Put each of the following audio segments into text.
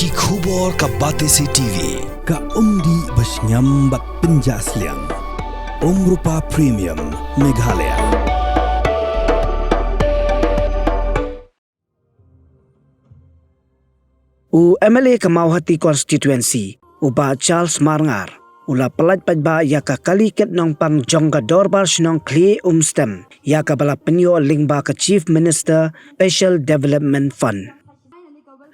Ki khubor ka Batesi TV. Ka umdi basnyambak penjasliang. Rupa Premium Meghalaya. MLA Kamauhati constituency uba Charles Marngar ula Paidbah ya ka kaliket nong pang Jong ka dorbar Shnong Khliehumstem ya ka bala penyo lingba ka Chief Minister Special Development Fund.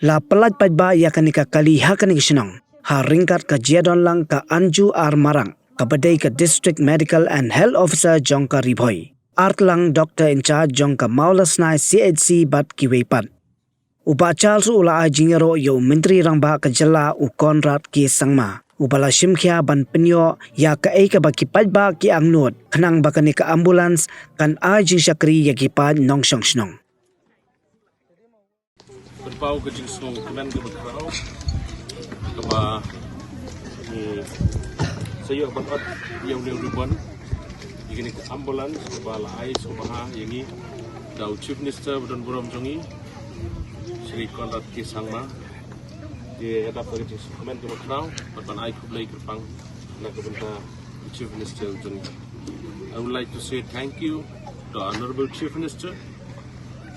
La Paidbah ya ka nika kali ha ka ni Shnong ha ringkat ka jiadon lang ka Anju ar Marang ka badai ka District Medical and Health Officer Jong ka Riboy. Art lang Doctor in charge Jong ka Maulasnai CHC bat kiwepat. Uba Charles ula ajingero yo menteri rangba ka jala u Konrad ki sangma. Ubala shimkhia ban penyo ya ka ei ka baki Paidbah ki angnot khnang bakani ka ambulance kan ajing syakri ya ki pad nong Shnong. Berpau ke jing Shnong kemen ke berkrau keba ni saya bakat yang ribuan ini ke ambulance keba lai sobaha yangi dau Chief Minister dan buram jongi Sri Konrad ki sangma di hadap dari kemen ke berkrau berpan ai Pyllait kerpang nak kebentar Chief Minister jongi. I would like to say thank you to Honorable Chief Minister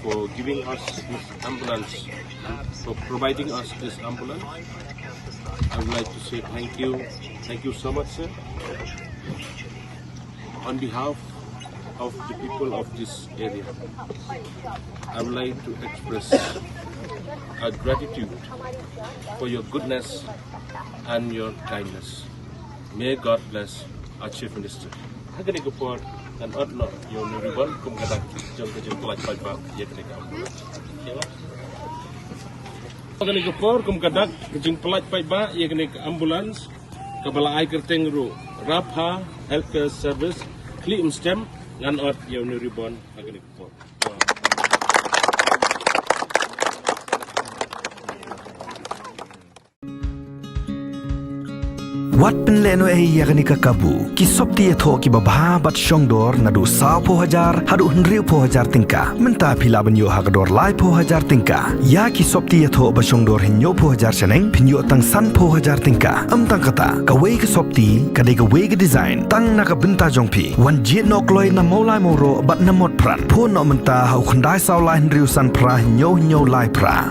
for giving us this ambulance, for providing us this ambulance. I would like to say thank you so much, sir. On behalf of the people of this area, I would like to express our gratitude for your goodness and your kindness. May God bless our Chief Minister. Hagani Gopur dan Adno yung ribuan kung kadak Jong kejeng Paidbah ya kena ambulans. Hagani Gopur kung kadak kejeng Paidbah ya kena ambulans kabala ai kerteng ru Rapha Healthcare Service Khliehumstem ngan ot yung ribuan hagani Gopur. Wat penleno yakni ka kabu ki sopti etho ki babha bat shongdor nadu 100,000 hadu 100,000 tingka menta phila banyo hagador lai 100,000 tingka ya ki sopti etho ba shongdor hinyo 100,000 seneng pinyo tang san 100,000 tingka amtang kata ka wei ka sopti ka de ka wei ka design tang na ka benta jongpi wan jit nok loi na maulai moro bat na mot pran pho no menta hau khandai saw lai 100,000 pra hinyo lai pra